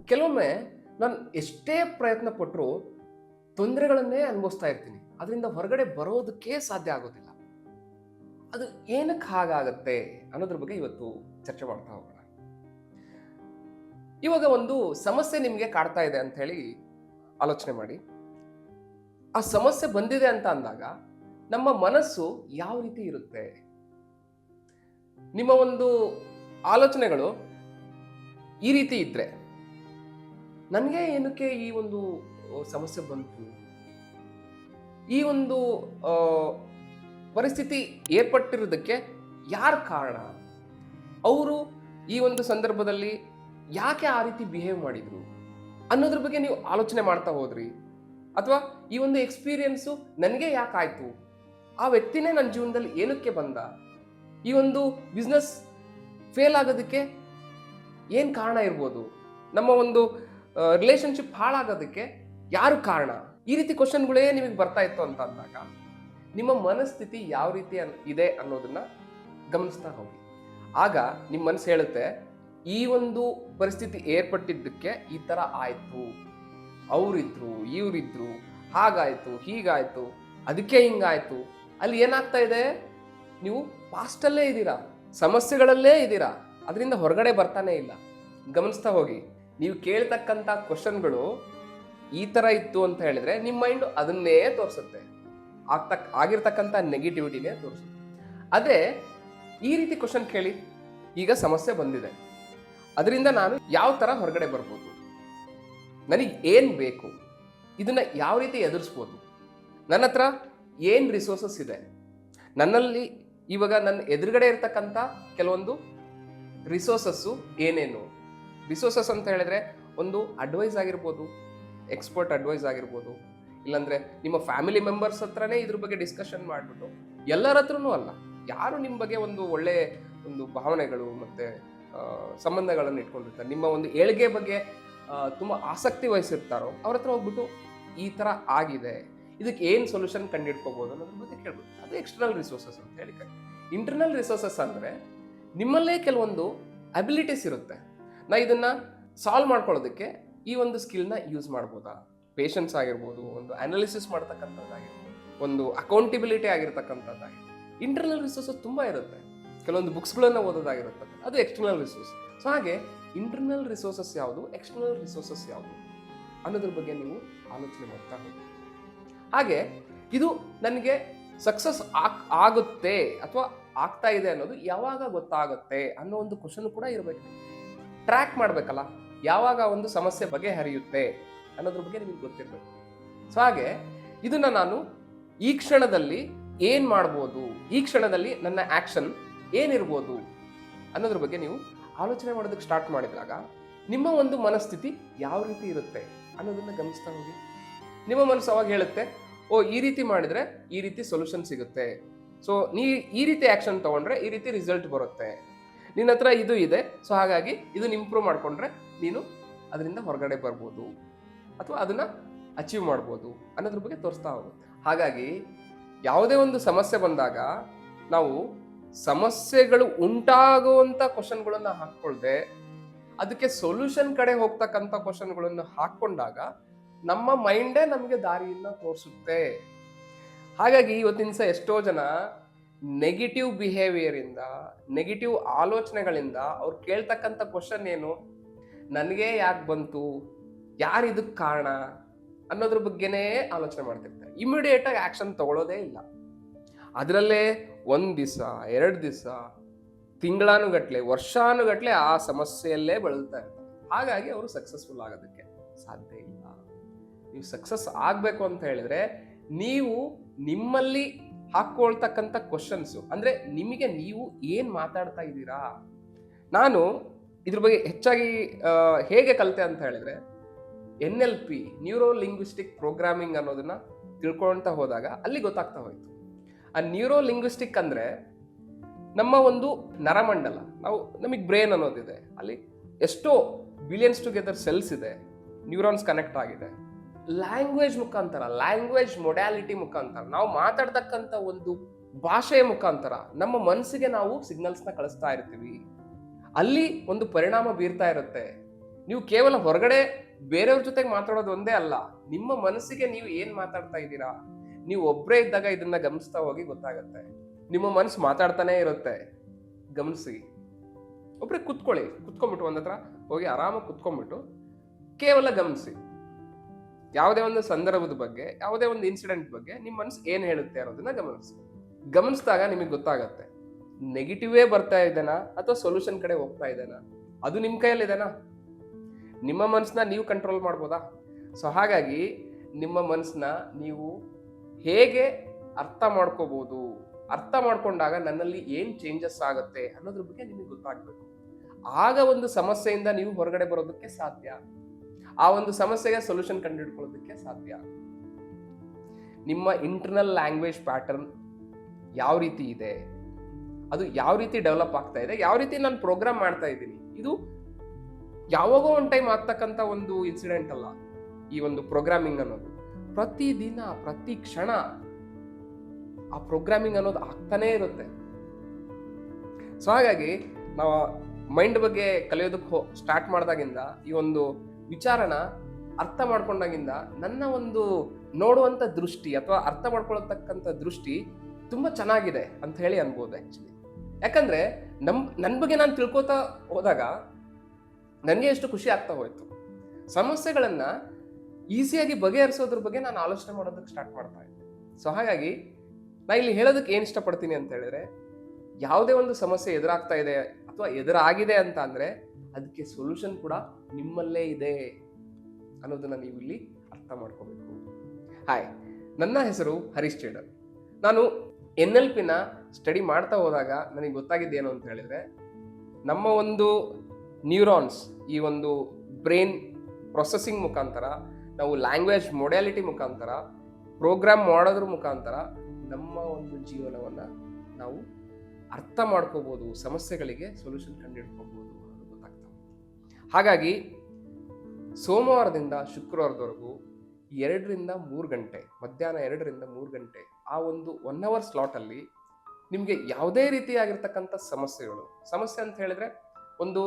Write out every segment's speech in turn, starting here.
ಕೆಲವೊಮ್ಮೆ ನಾನು ಎಷ್ಟೇ ಪ್ರಯತ್ನ ಪಟ್ಟರೂ ತೊಂದರೆಗಳನ್ನೇ ಅನುಭವಿಸ್ತಾ ಇರ್ತೀನಿ. ಅದರಿಂದ ಹೊರಗಡೆ ಬರೋದಕ್ಕೆ ಸಾಧ್ಯ ಆಗೋದಿಲ್ಲ. ಅದು ಏನಕ್ಕೆ ಹಾಗಾಗತ್ತೆ ಅನ್ನೋದ್ರ ಬಗ್ಗೆ ಇವತ್ತು ಚರ್ಚೆ ಮಾಡ್ತಾ ಹೋಗೋಣ. ಇವಾಗ ಒಂದು ಸಮಸ್ಯೆ ನಿಮಗೆ ಕಾಡ್ತಾ ಇದೆ ಅಂತ ಹೇಳಿ ಆಲೋಚನೆ ಮಾಡಿ. ಆ ಸಮಸ್ಯೆ ಬಂದಿದೆ ಅಂತ ಅಂದಾಗ ನಮ್ಮ ಮನಸ್ಸು ಯಾವ ರೀತಿ ಇರುತ್ತೆ? ನಿಮ್ಮ ಒಂದು ಆಲೋಚನೆಗಳು ಈ ರೀತಿ ಇದ್ರೆ, ನನಗೆ ಏನಕ್ಕೆ ಈ ಒಂದು ಸಮಸ್ಯೆ ಬಂತು, ಈ ಒಂದು ಪರಿಸ್ಥಿತಿ ಏರ್ಪಟ್ಟಿರೋದಕ್ಕೆ ಯಾರು ಕಾರಣ, ಅವರು ಈ ಒಂದು ಸಂದರ್ಭದಲ್ಲಿ ಯಾಕೆ ಆ ರೀತಿ ಬಿಹೇವ್ ಮಾಡಿದ್ರು ಅನ್ನೋದ್ರ ಬಗ್ಗೆ ನೀವು ಆಲೋಚನೆ ಮಾಡ್ತಾ ಹೋದ್ರಿ. ಅಥವಾ ಈ ಒಂದು ಎಕ್ಸ್ಪೀರಿಯನ್ಸು ನನಗೆ ಯಾಕಾಯ್ತು, ಆ ವ್ಯಕ್ತಿನೇ ನನ್ನ ಜೀವನದಲ್ಲಿ ಏನಕ್ಕೆ ಬಂದ, ಈ ಒಂದು ಬಿಸ್ನೆಸ್ ಫೇಲ್ ಆಗೋದಕ್ಕೆ ಏನು ಕಾರಣ ಇರ್ಬೋದು, ನಮ್ಮ ಒಂದು ರಿಲೇಶನ್ಶಿಪ್ ಹಾಳಾಗೋದಕ್ಕೆ ಯಾರು ಕಾರಣ, ಈ ರೀತಿ ಕ್ವಶನ್ಗಳೇ ನಿಮಗೆ ಬರ್ತಾ ಇತ್ತು ಅಂತ ಅಂದಾಗ ನಿಮ್ಮ ಮನಸ್ಥಿತಿ ಯಾವ ರೀತಿ ಇದೆ ಅನ್ನೋದನ್ನ ಗಮನಿಸ್ತಾ ಹೋಗಿ. ಆಗ ನಿಮ್ಮ ಮನಸ್ಸು ಹೇಳುತ್ತೆ, ಈ ಒಂದು ಪರಿಸ್ಥಿತಿ ಏರ್ಪಟ್ಟಿದ್ದಕ್ಕೆ ಈ ಥರ ಆಯಿತು, ಅವರಿದ್ರು ಇವರಿದ್ರು, ಹಾಗಾಯ್ತು ಹೀಗಾಯ್ತು, ಅದಕ್ಕೆ ಹಿಂಗಾಯ್ತು. ಅಲ್ಲಿ ಏನಾಗ್ತಾ ಇದೆ, ನೀವು ಪಾಸ್ಟಲ್ಲೇ ಇದ್ದೀರಾ, ಸಮಸ್ಯೆಗಳಲ್ಲೇ ಇದ್ದೀರಾ, ಅದರಿಂದ ಹೊರಗಡೆ ಬರ್ತಾನೆ ಇಲ್ಲ. ಗಮನಿಸ್ತಾ ಹೋಗಿ. ನೀವು ಕೇಳ್ತಕ್ಕಂಥ ಕ್ವಶನ್ಗಳು ಈ ಥರ ಇತ್ತು ಅಂತ ಹೇಳಿದ್ರೆ ನಿಮ್ಮ ಮೈಂಡು ಅದನ್ನೇ ತೋರಿಸುತ್ತೆ, ಆಗಿರ್ತಕ್ಕಂಥ ನೆಗೆಟಿವಿಟಿನೇ ತೋರಿಸುತ್ತೆ. ಅದೇ ಈ ರೀತಿ ಕ್ವಶನ್ ಕೇಳಿ, ಈಗ ಸಮಸ್ಯೆ ಬಂದಿದೆ, ಅದರಿಂದ ನಾನು ಯಾವ ಥರ ಹೊರಗಡೆ ಬರ್ಬೋದು, ನನಗೆ ಏನು ಬೇಕು, ಇದನ್ನ ಯಾವ ರೀತಿ ಎದುರಿಸ್ಬೋದು, ನನ್ನ ಹತ್ರ ಏನು ರಿಸೋರ್ಸಸ್ ಇದೆ, ನನ್ನಲ್ಲಿ ಇವಾಗ ನನ್ನ ಎದುರುಗಡೆ ಇರ್ತಕ್ಕಂಥ ಕೆಲವೊಂದು ರಿಸೋರ್ಸಸ್ಸು ಏನೇನು. ರಿಸೋರ್ಸಸ್ ಅಂತ ಹೇಳಿದ್ರೆ ಒಂದು ಅಡ್ವೈಸ್ ಆಗಿರ್ಬೋದು, ಎಕ್ಸ್ಪರ್ಟ್ ಅಡ್ವೈಸ್ ಆಗಿರ್ಬೋದು, ಇಲ್ಲಾಂದ್ರೆ ನಿಮ್ಮ ಫ್ಯಾಮಿಲಿ ಮೆಂಬರ್ಸ್ ಹತ್ರನೇ ಇದ್ರ ಬಗ್ಗೆ ಡಿಸ್ಕಷನ್ ಮಾಡಿಬಿಟ್ಟು, ಎಲ್ಲರ ಹತ್ರನೂ ಅಲ್ಲ, ಯಾರು ನಿಮ್ಮ ಬಗ್ಗೆ ಒಂದು ಒಳ್ಳೆ ಒಂದು ಭಾವನೆಗಳು ಮತ್ತು ಸಂಬಂಧಗಳನ್ನು ಇಟ್ಕೊಂಡಿರ್ತಾರೆ, ನಿಮ್ಮ ಒಂದು ಏಳಿಗೆ ಬಗ್ಗೆ ತುಂಬ ಆಸಕ್ತಿ ವಹಿಸಿರ್ತಾರೋ ಅವ್ರ ಹತ್ರ ಹೋಗ್ಬಿಟ್ಟು ಈ ಥರ ಆಗಿದೆ, ಇದಕ್ಕೆ ಏನು ಸೊಲ್ಯೂಷನ್ ಕಂಡುಹಿಡ್ಕೋಬೋದು ಅನ್ನೋದ್ರ ಬಗ್ಗೆ ಕೇಳ್ಬೋದು. ಅದು ಎಕ್ಸ್ಟರ್ನಲ್ ರಿಸೋರ್ಸಸ್ ಅಂತ ಹೇಳಿ. ಇಂಟರ್ನಲ್ ರಿಸೋರ್ಸಸ್ ಅಂದರೆ ನಿಮ್ಮಲ್ಲೇ ಕೆಲವೊಂದು ಅಬಿಲಿಟೀಸ್ ಇರುತ್ತೆ, ನಾ ಇದನ್ನು ಸಾಲ್ವ್ ಮಾಡ್ಕೊಳ್ಳೋದಕ್ಕೆ ಈ ಒಂದು ಸ್ಕಿಲ್ನ ಯೂಸ್ ಮಾಡ್ಬೋದಾ. ಪೇಷನ್ಸ್ ಆಗಿರ್ಬೋದು, ಒಂದು ಅನಾಲಿಸಿಸ್ ಮಾಡ್ತಕ್ಕಂಥದ್ದಾಗಿರ್ಬೋದು, ಒಂದು ಅಕೌಂಟಿಬಿಲಿಟಿ ಆಗಿರ್ತಕ್ಕಂಥದ್ದಾಗಿರ್ಬೋದು. ಇಂಟರ್ನಲ್ ರಿಸೋರ್ಸಸ್ ತುಂಬ ಇರುತ್ತೆ, ಕೆಲವೊಂದು ಬುಕ್ಸ್ಗಳನ್ನು ಓದೋದಾಗಿರುತ್ತೆ, ಅದು ಎಕ್ಸ್ಟರ್ನಲ್ ರಿಸೋರ್ಸ್. ಸೊ ಹಾಗೆ ಇಂಟರ್ನಲ್ ರಿಸೋರ್ಸಸ್ ಯಾವುದು, ಎಕ್ಸ್ಟರ್ನಲ್ ರಿಸೋರ್ಸಸ್ ಯಾವುದು ಅನ್ನೋದ್ರ ಬಗ್ಗೆ ನೀವು ಆಲೋಚನೆ ಮಾಡ್ತಾ ಹೋಗಿ. ಹಾಗೆ ಇದು ನನಗೆ ಸಕ್ಸಸ್ ಆಗುತ್ತೆ ಅಥವಾ ಆಗ್ತಾ ಇದೆ ಅನ್ನೋದು ಯಾವಾಗ ಗೊತ್ತಾಗುತ್ತೆ ಅನ್ನೋ ಒಂದು ಕ್ವಶನ್ ಕೂಡ ಇರಬೇಕು. ಟ್ರ್ಯಾಕ್ ಮಾಡಬೇಕಲ್ಲ, ಯಾವಾಗ ಒಂದು ಸಮಸ್ಯೆ ಬಗೆಹರಿಯುತ್ತೆ ಅನ್ನೋದ್ರ ಬಗ್ಗೆ ನಿಮಗೆ ಗೊತ್ತಿರಬೇಕು. ಸೊ ಹಾಗೆ ಇದನ್ನ ನಾನು ಈ ಕ್ಷಣದಲ್ಲಿ ಏನು ಮಾಡ್ಬೋದು, ಈ ಕ್ಷಣದಲ್ಲಿ ನನ್ನ ಆ್ಯಕ್ಷನ್ ಏನಿರ್ಬೋದು ಅನ್ನೋದ್ರ ಬಗ್ಗೆ ನೀವು ಆಲೋಚನೆ ಮಾಡೋದಕ್ಕೆ ಸ್ಟಾರ್ಟ್ ಮಾಡಿದಾಗ ನಿಮ್ಮ ಒಂದು ಮನಸ್ಥಿತಿ ಯಾವ ರೀತಿ ಇರುತ್ತೆ ಅನ್ನೋದನ್ನ ಗಮನಿಸ್ತಾ ಹೋಗಿ. ನಿಮ್ಮ ಮನಸ್ಸು ಅವಾಗ ಹೇಳುತ್ತೆ, ಓ ಈ ರೀತಿ ಮಾಡಿದ್ರೆ ಈ ರೀತಿ ಸೊಲ್ಯೂಷನ್ ಸಿಗುತ್ತೆ, ಸೊ ನೀ ಈ ರೀತಿ ಆ್ಯಕ್ಷನ್ ತೊಗೊಂಡ್ರೆ ಈ ರೀತಿ ರಿಸಲ್ಟ್ ಬರುತ್ತೆ, ನಿನ್ನ ಹತ್ರ ಇದು ಇದೆ, ಸೊ ಹಾಗಾಗಿ ಇದನ್ನ ಇಂಪ್ರೂವ್ ಮಾಡಿಕೊಂಡ್ರೆ ನೀನು ಅದರಿಂದ ಹೊರಗಡೆ ಬರ್ಬೋದು ಅಥವಾ ಅದನ್ನು ಅಚೀವ್ ಮಾಡ್ಬೋದು ಅನ್ನೋದ್ರ ಬಗ್ಗೆ ತೋರಿಸ್ತಾ ಹೋಗುತ್ತೆ. ಹಾಗಾಗಿ ಯಾವುದೇ ಒಂದು ಸಮಸ್ಯೆ ಬಂದಾಗ ನಾವು ಸಮಸ್ಯೆಗಳು ಉಂಟಾಗುವಂಥ ಕ್ವಶನ್ಗಳನ್ನು ಹಾಕ್ಕೊಳ್ದೆ ಅದಕ್ಕೆ ಸೊಲ್ಯೂಷನ್ ಕಡೆ ಹೋಗ್ತಕ್ಕಂಥ ಕ್ವಶನ್ಗಳನ್ನು ಹಾಕ್ಕೊಂಡಾಗ ನಮ್ಮ ಮೈಂಡೇ ನಮಗೆ ದಾರಿಯನ್ನು ತೋರಿಸುತ್ತೆ. ಹಾಗಾಗಿ ಇವತ್ತಿನ ದಿವಸ ಎಷ್ಟೋ ಜನ ನೆಗೆಟಿವ್ ಬಿಹೇವಿಯರಿಂದ, ನೆಗೆಟಿವ್ ಆಲೋಚನೆಗಳಿಂದ ಅವ್ರು ಕೇಳ್ತಕ್ಕಂಥ ಕ್ವಶನ್ ಏನು, ನನಗೆ ಯಾಕೆ ಬಂತು, ಯಾರು ಇದಕ್ಕೆ ಕಾರಣ ಅನ್ನೋದ್ರ ಬಗ್ಗೆನೇ ಆಲೋಚನೆ ಮಾಡ್ತಿರ್ತಾರೆ. ಇಮಿಡಿಯೇಟಾಗಿ ಆ್ಯಕ್ಷನ್ ತಗೊಳ್ಳೋದೇ ಇಲ್ಲ. ಅದರಲ್ಲೇ 1 ದಿವಸ 2 ದಿವಸ ತಿಂಗಳಾನುಗಟ್ಲೆ ವರ್ಷಾನುಗಟ್ಲೆ ಆ ಸಮಸ್ಯೆಯಲ್ಲೇ ಬೆಳೀತಾ ಇರ್ತಾರೆ. ಹಾಗಾಗಿ ಅವರು ಸಕ್ಸಸ್ಫುಲ್ ಆಗೋದಕ್ಕೆ ಸಾಧ್ಯ ಇಲ್ಲ. ನೀವು ಸಕ್ಸಸ್ ಆಗಬೇಕು ಅಂತ ಹೇಳಿದ್ರೆ ನೀವು ನಿಮ್ಮಲ್ಲಿ ಹಾಕ್ಕೊಳ್ತಕ್ಕಂಥ ಕ್ವಶನ್ಸು, ಅಂದರೆ ನಿಮಗೆ ನೀವು ಏನು ಮಾತಾಡ್ತಾ ಇದ್ದೀರಾ. ನಾನು ಇದ್ರ ಬಗ್ಗೆ ಹೆಚ್ಚಾಗಿ ಹೇಗೆ ಕಲಿತೆ ಅಂತ ಹೇಳಿದ್ರೆ NLP, ನ್ಯೂರೋ ಲಿಂಗ್ವಿಸ್ಟಿಕ್ ಪ್ರೋಗ್ರಾಮಿಂಗ್ ಅನ್ನೋದನ್ನ ತಿಳ್ಕೊಳ್ತಾ ಹೋದಾಗ ಅಲ್ಲಿ ಗೊತ್ತಾಗ್ತಾ ಹೋಯ್ತು. ಆ ನ್ಯೂರೋ ಲಿಂಗ್ವಿಸ್ಟಿಕ್ ಅಂದರೆ ನಮ್ಮ ಒಂದು ನರಮಂಡಲ, ನಮಗೆ ಬ್ರೈನ್ ಅನ್ನೋದಿದೆ, ಅಲ್ಲಿ ಎಷ್ಟೋ ಬಿಲಿಯನ್ಸ್ ಟುಗೆದರ್ ಸೆಲ್ಸ್ ಇದೆ, ನ್ಯೂರಾನ್ಸ್ ಕನೆಕ್ಟ್ ಆಗಿದೆ. ಲ್ಯಾಂಗ್ವೇಜ್ ಮುಖಾಂತರ, ಲ್ಯಾಂಗ್ವೇಜ್ ಮೊಡ್ಯಾಲಿಟಿ ಮುಖಾಂತರ, ನಾವು ಮಾತಾಡ್ತಕ್ಕಂಥ ಒಂದು ಭಾಷೆಯ ಮುಖಾಂತರ ನಮ್ಮ ಮನಸ್ಸಿಗೆ ನಾವು ಸಿಗ್ನಲ್ಸ್ನ ಕಳಿಸ್ತಾ ಇರ್ತೀವಿ. ಅಲ್ಲಿ ಒಂದು ಪರಿಣಾಮ ಬೀರ್ತಾ ಇರುತ್ತೆ. ನೀವು ಕೇವಲ ಹೊರಗಡೆ ಬೇರೆಯವ್ರ ಜೊತೆಗೆ ಮಾತಾಡೋದು ಒಂದೇ ಅಲ್ಲ, ನಿಮ್ಮ ಮನಸ್ಸಿಗೆ ನೀವು ಏನ್ ಮಾತಾಡ್ತಾ ಇದ್ದೀರಾ. ನೀವು ಒಬ್ಬರೇ ಇದ್ದಾಗ ಇದನ್ನ ಗಮನಿಸ್ತಾ ಹೋಗಿ ಗೊತ್ತಾಗತ್ತೆ. ನಿಮ್ಮ ಮನಸ್ಸು ಮಾತಾಡ್ತಾನೆ ಇರುತ್ತೆ, ಗಮನಿಸಿ. ಒಬ್ರೆ ಕುತ್ಕೊಂಡ್ಬಿಟ್ಟು ಒಂದ್ ಹತ್ರ ಹೋಗಿ ಆರಾಮಾಗಿ ಕುತ್ಕೊಂಡ್ಬಿಟ್ಟು ಕೇವಲ ಗಮನಿಸಿ. ಯಾವುದೇ ಒಂದು ಸಂದರ್ಭದ ಬಗ್ಗೆ, ಯಾವುದೇ ಒಂದು ಇನ್ಸಿಡೆಂಟ್ ಬಗ್ಗೆ ನಿಮ್ಮ ಮನಸ್ಸು ಏನ್ ಹೇಳುತ್ತೆ ಅನ್ನೋದನ್ನ ಗಮನಿಸಿ. ಗಮನಿಸಿದಾಗ ನಿಮಗೆ ಗೊತ್ತಾಗತ್ತೆ ನೆಗೆಟಿವೇ ಬರ್ತಾ ಇದ್ದೇನಾ ಅಥವಾ ಸೊಲ್ಯೂಷನ್ ಕಡೆ ಹೋಗ್ತಾ ಇದ್ದೇನಾ. ಅದು ನಿಮ್ಮ ಕೈಯಲ್ಲಿದೆನಾ? ನಿಮ್ಮ ಮನಸ್ಸನ್ನ ನೀವು ಕಂಟ್ರೋಲ್ ಮಾಡ್ಬೋದಾ? ಸೊ ಹಾಗಾಗಿ ನಿಮ್ಮ ಮನಸ್ಸನ್ನ ನೀವು ಹೇಗೆ ಅರ್ಥ ಮಾಡ್ಕೋಬಹುದು, ಅರ್ಥ ಮಾಡ್ಕೊಂಡಾಗ ನನ್ನಲ್ಲಿ ಏನ್ ಚೇಂಜಸ್ ಆಗುತ್ತೆ ಅನ್ನೋದ್ರ ಬಗ್ಗೆ ನಿಮಗೆ ಗೊತ್ತಾಗ್ಬೇಕು. ಆಗ ಒಂದು ಸಮಸ್ಯೆಯಿಂದ ನೀವು ಹೊರಗಡೆ ಬರೋದಕ್ಕೆ ಸಾಧ್ಯ, ಆ ಒಂದು ಸಮಸ್ಯೆಗೆ ಸೊಲ್ಯೂಷನ್ ಕಂಡುಹಿಡ್ಕೊಳ್ಳೋದಕ್ಕೆ ಸಾಧ್ಯ. ನಿಮ್ಮ ಇಂಟರ್ನಲ್ ಲ್ಯಾಂಗ್ವೇಜ್ ಪ್ಯಾಟರ್ನ್ ಯಾವ ರೀತಿ ಇದೆ, ಅದು ಯಾವ ರೀತಿ ಡೆವಲಪ್ ಆಗ್ತಾ ಇದೆ, ಯಾವ ರೀತಿ ನಾನು ಪ್ರೋಗ್ರಾಮ್ ಮಾಡ್ತಾ ಇದ್ದೀನಿ, ಇದು ಯಾವಾಗೋ ಒಂದು ಟೈಮ್ ಆಗ್ತಕ್ಕಂಥ ಒಂದು ಇನ್ಸಿಡೆಂಟ್ ಅಲ್ಲ. ಈ ಒಂದು ಪ್ರೋಗ್ರಾಮಿಂಗ್ ಅನ್ನೋದು ಪ್ರತಿದಿನ ಪ್ರತಿ ಕ್ಷಣ ಆ ಪ್ರೋಗ್ರಾಮಿಂಗ್ ಅನ್ನೋದು ಆಗ್ತಾನೇ ಇರುತ್ತೆ. ಸೊ ಹಾಗಾಗಿ ನಾವು ಮೈಂಡ್ ಬಗ್ಗೆ ಕಲಿಯೋದಕ್ಕೆ ಸ್ಟಾರ್ಟ್ ಮಾಡಿದಾಗಿಂದ, ಈ ಒಂದು ವಿಚಾರನ ಅರ್ಥ ಮಾಡ್ಕೊಂಡಾಗಿಂದ ನನ್ನ ಒಂದು ನೋಡುವಂಥ ದೃಷ್ಟಿ ಅಥವಾ ಅರ್ಥ ಮಾಡ್ಕೊಳ್ತಕ್ಕಂಥ ದೃಷ್ಟಿ ತುಂಬಾ ಚೆನ್ನಾಗಿದೆ ಅಂತ ಹೇಳಿ ಅನ್ಬೋದು ಆಕ್ಚುಲಿ. ಯಾಕಂದ್ರೆ ನನ್ನ ಬಗ್ಗೆ ನಾನು ತಿಳ್ಕೊತಾ ಹೋದಾಗ ನನಗೆ ಎಷ್ಟು ಖುಷಿ ಆಗ್ತಾ ಹೋಯ್ತು. ಸಮಸ್ಯೆಗಳನ್ನ ಈಸಿಯಾಗಿ ಬಗೆಹರಿಸೋದ್ರ ಬಗ್ಗೆ ನಾನು ಆಲೋಚನೆ ಮಾಡೋದಕ್ಕೆ ಸ್ಟಾರ್ಟ್ ಮಾಡ್ತಾ ಇದ್ದೆ. ಸೊ ಹಾಗಾಗಿ ನಾ ಇಲ್ಲಿ ಹೇಳೋದಕ್ಕೆ ಏನು ಇಷ್ಟಪಡ್ತೀನಿ ಅಂತ ಹೇಳಿದ್ರೆ, ಯಾವುದೇ ಒಂದು ಸಮಸ್ಯೆ ಎದುರಾಗ್ತಾ ಇದೆ ಅಥವಾ ಎದುರಾಗಿದೆ ಅಂತ ಅಂದ್ರೆ ಅದಕ್ಕೆ ಸೊಲ್ಯೂಷನ್ ಕೂಡ ನಿಮ್ಮಲ್ಲೇ ಇದೆ ಅನ್ನೋದನ್ನ ನೀವು ಇಲ್ಲಿ ಅರ್ಥ ಮಾಡ್ಕೋಬೇಕು. ಹಾಯ್, ನನ್ನ ಹೆಸರು ಹರೀಶ್ ಚೇಡರ್. ನಾನು NLPನ ಸ್ಟಡಿ ಮಾಡ್ತಾ ಹೋದಾಗ ನನಗೆ ಗೊತ್ತಾಗಿದ್ದೇನು ಅಂತ ಹೇಳಿದ್ರೆ, ನಮ್ಮ ಒಂದು ನ್ಯೂರಾನ್ಸ್ ಈ ಒಂದು ಬ್ರೈನ್ ಪ್ರೊಸೆಸಿಂಗ್ ಮುಖಾಂತರ, ನಾವು ಲ್ಯಾಂಗ್ವೇಜ್ ಮೊಡ್ಯಾಲಿಟಿ ಮುಖಾಂತರ, ಪ್ರೋಗ್ರಾಮ್ ಮಾಡೋದ್ರ ಮುಖಾಂತರ ನಮ್ಮ ಒಂದು ಜೀವನವನ್ನು ನಾವು ಅರ್ಥ ಮಾಡ್ಕೋಬೋದು, ಸಮಸ್ಯೆಗಳಿಗೆ ಸೊಲ್ಯೂಷನ್ ಕಂಡುಹಿಡ್ಕೋಬೋದು ಅನ್ನೋದು ಗೊತ್ತಾಗ್ತದೆ. ಹಾಗಾಗಿ ಸೋಮವಾರದಿಂದ ಶುಕ್ರವಾರದವರೆಗೂ 2 ರಿಂದ 3 ಗಂಟೆ, ಮಧ್ಯಾಹ್ನ 2 ರಿಂದ 3 ಗಂಟೆ ಆ ಒಂದು 1 ಅವರ್ ಸ್ಲಾಟಲ್ಲಿ ನಿಮಗೆ ಯಾವುದೇ ರೀತಿಯಾಗಿರ್ತಕ್ಕಂಥ ಸಮಸ್ಯೆ ಅಂತ ಹೇಳಿದ್ರೆ, ಒಂದು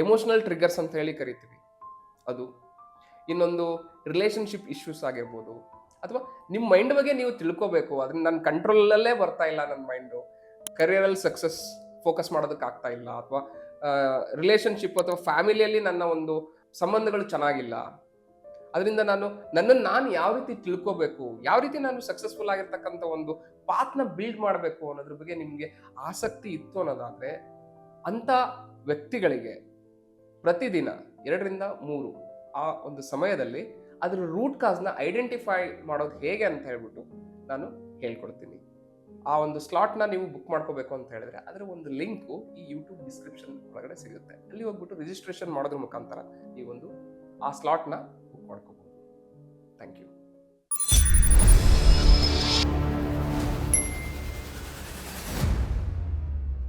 ಎಮೋಷನಲ್ ಟ್ರಿಗರ್ಸ್ ಅಂತ ಹೇಳಿ ಕರಿತೀವಿ, ಅದು ಇನ್ನೊಂದು ರಿಲೇಷನ್ಶಿಪ್ ಇಶ್ಯೂಸ್ ಆಗಿರ್ಬೋದು, ಅಥವಾ ನಿಮ್ಮ ಮೈಂಡ್ ಬಗ್ಗೆ ನೀವು ತಿಳ್ಕೋಬೇಕು, ಅದನ್ನ ನನ್ನ ಕಂಟ್ರೋಲಲ್ಲೇ ಬರ್ತಾ ಇಲ್ಲ, ನನ್ನ ಮೈಂಡು ಕರಿಯರಲ್ಲಿ ಸಕ್ಸಸ್ ಫೋಕಸ್ ಮಾಡೋದಕ್ಕೆ ಆಗ್ತಾ ಇಲ್ಲ, ಅಥವಾ ರಿಲೇಷನ್ಶಿಪ್ ಅಥವಾ ಫ್ಯಾಮಿಲಿಯಲ್ಲಿ ನನ್ನ ಒಂದು ಸಂಬಂಧಗಳು ಚೆನ್ನಾಗಿಲ್ಲ, ಅದರಿಂದ ನಾನು ಯಾವ ರೀತಿ ತಿಳ್ಕೋಬೇಕು, ಯಾವ ರೀತಿ ನಾನು ಸಕ್ಸಸ್ಫುಲ್ ಆಗಿರ್ತಕ್ಕಂಥ ಒಂದು ಪಾತ್ನ ಬಿಲ್ಡ್ ಮಾಡಬೇಕು ಅನ್ನೋದ್ರ ಬಗ್ಗೆ ನಿಮಗೆ ಆಸಕ್ತಿ ಇತ್ತು ಅನ್ನೋದಾದ್ರೆ, ಅಂಥ ವ್ಯಕ್ತಿಗಳಿಗೆ ಪ್ರತಿದಿನ 2 ರಿಂದ 3 ಆ ಒಂದು ಸಮಯದಲ್ಲಿ ಅದರ ರೂಟ್ ಕಾಸ್ನ ಐಡೆಂಟಿಫೈ ಮಾಡೋದು ಹೇಗೆ ಅಂತ ಹೇಳ್ಬಿಟ್ಟು ನಾನು ಹೇಳ್ಕೊಡ್ತೀನಿ. ಆ ಒಂದು ಸ್ಲಾಟ್ನ ನೀವು ಬುಕ್ ಮಾಡ್ಕೋಬೇಕು ಅಂತ ಹೇಳಿದ್ರೆ ಅದರ ಒಂದು ಲಿಂಕು ಈ ಯೂಟ್ಯೂಬ್ ಡಿಸ್ಕ್ರಿಪ್ಷನ್ ಒಳಗಡೆ ಸಿಗುತ್ತೆ. ಅಲ್ಲಿ ಹೋಗ್ಬಿಟ್ಟು ರಿಜಿಸ್ಟ್ರೇಷನ್ ಮಾಡೋದ್ರ ಮುಖಾಂತರ ನೀವೊಂದು ಆ ಸ್ಲಾಟ್ನ ಬುಕ್ ಮಾಡ್ಕೋಬಹುದು. Thank you.